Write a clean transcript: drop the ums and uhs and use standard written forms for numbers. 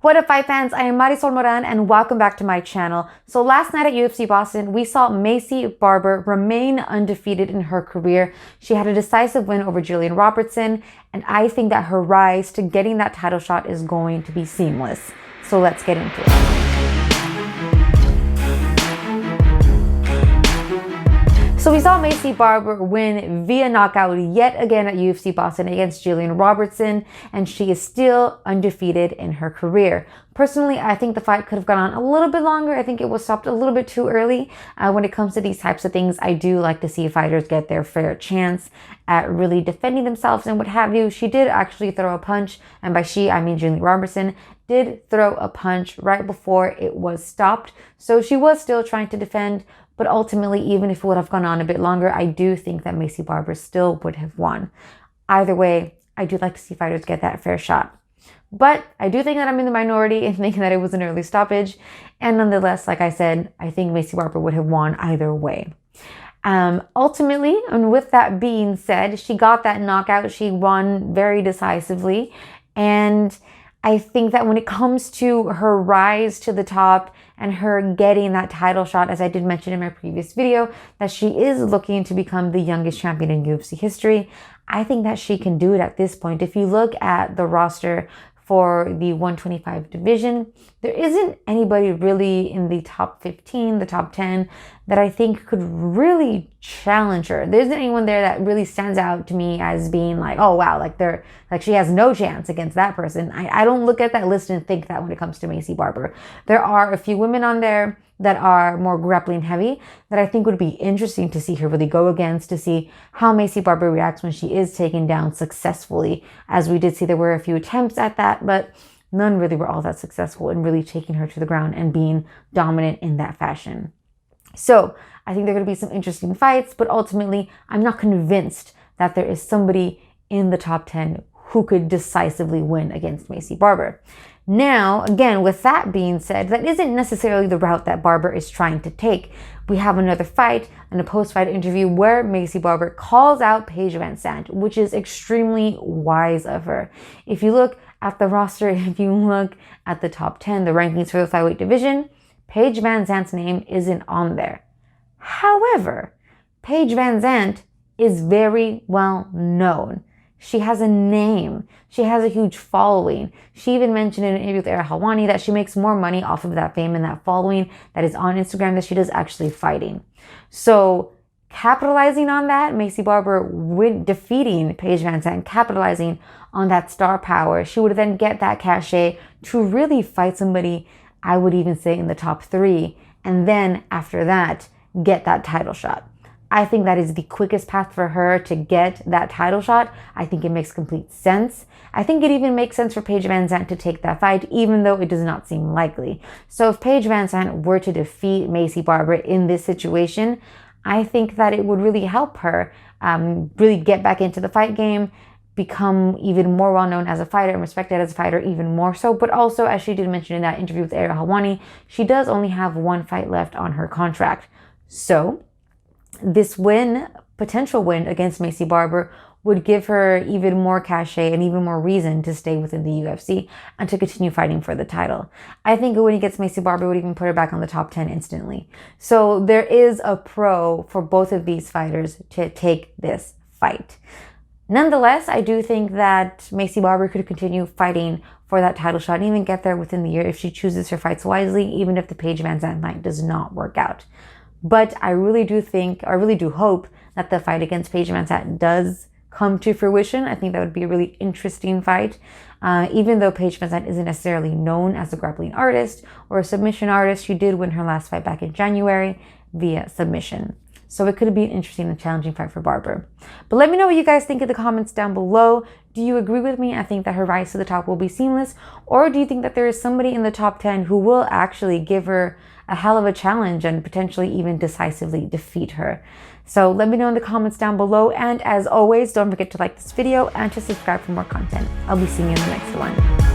What up, fight fans? I am Marisol Moran and welcome back to my channel. So last night at UFC Boston, we saw Maycee Barber remain undefeated in her career. She had a decisive win over Gillian Robertson, and I think that her rise to getting that title shot is going to be seamless. So let's get into it. So we saw Maycee Barber win via knockout yet again at UFC Boston against Gillian Robertson, and she is still undefeated in her career. Personally, I think the fight could have gone on a little bit longer. I think it was stopped a little bit too early. When it comes to these types of things, I do like to see fighters get their fair chance at really defending themselves and what have you. She did actually throw a punch, and by she, I mean Gillian Robertson, did throw a punch right before it was stopped. So she was still trying to defend. But ultimately, even if it would have gone on a bit longer, I do think that Maycee Barber still would have won. Either way, I do like to see fighters get that fair shot. But I do think that I'm in the minority in thinking that it was an early stoppage. And nonetheless, like I said, I think Maycee Barber would have won either way. Ultimately, and with that being said, she got that knockout. She won very decisively. And I think that when it comes to her rise to the top and her getting that title shot, as I did mention in my previous video, that she is looking to become the youngest champion in UFC history. I think that she can do it at this point. If you look at the roster for the 125 division, there isn't anybody really in the top 15, the top 10, that I think could really challenge her. There isn't anyone there that really stands out to me as being like, oh wow, like she has no chance against that person. I don't look at that list and think that when it comes to Maycee Barber. There are a few women on there that are more grappling heavy that I think would be interesting to see her really go against, to see how Maycee Barber reacts when she is taken down successfully. As we did see, there were a few attempts at that, but none really were all that successful in really taking her to the ground and being dominant in that fashion. So I think there are going to be some interesting fights, but ultimately I'm not convinced that there is somebody in the top 10 who could decisively win against Maycee Barber. Now, again, with that being said, that isn't necessarily the route that Barber is trying to take. We have another fight and a post-fight interview where Maycee Barber calls out Paige VanZant, which is extremely wise of her. If you look at the roster, if you look at the top 10, the rankings for the flyweight division, Paige VanZant's name isn't on there. However, Paige VanZant is very well known. She has a name. She has a huge following. She even mentioned in an interview with Ariel Helwani that she makes more money off of that fame and that following that is on Instagram than she does actually fighting. So capitalizing on that, Maycee Barber defeating Paige VanZant, capitalizing on that star power, she would then get that cachet to really fight somebody, I would even say in the top 3, and then after that, get that title shot. I think that is the quickest path for her to get that title shot. I think it makes complete sense. I think it even makes sense for Paige VanZant to take that fight, even though it does not seem likely. So if Paige VanZant were to defeat Maycee Barber in this situation, I think that it would really help her really get back into the fight game, become even more well-known as a fighter and respected as a fighter even more so. But also, as she did mention in that interview with Ariel Helwani, she does only have one fight left on her contract. So this potential win against Maycee Barber would give her even more cachet and even more reason to stay within the UFC and to continue fighting for the title. I think a win against Maycee Barber would even put her back on the top 10 instantly. So there is a pro for both of these fighters to take this fight. Nonetheless, I do think that Maycee Barber could continue fighting for that title shot and even get there within the year if she chooses her fights wisely, even if the Paige VanZant fight does not work out. But I really do hope that the fight against Paige VanZant does come to fruition. I think that would be a really interesting fight. Even though Paige VanZant isn't necessarily known as a grappling artist or a submission artist, she did win her last fight back in January via submission. So it could be an interesting and challenging fight for Barber. But let me know what you guys think in the comments down below. Do you agree with me? I think that her rise to the top will be seamless. Or do you think that there is somebody in the top 10 who will actually give her a hell of a challenge and potentially even decisively defeat her? So let me know in the comments down below. And as always, don't forget to like this video and to subscribe for more content. I'll be seeing you in the next one.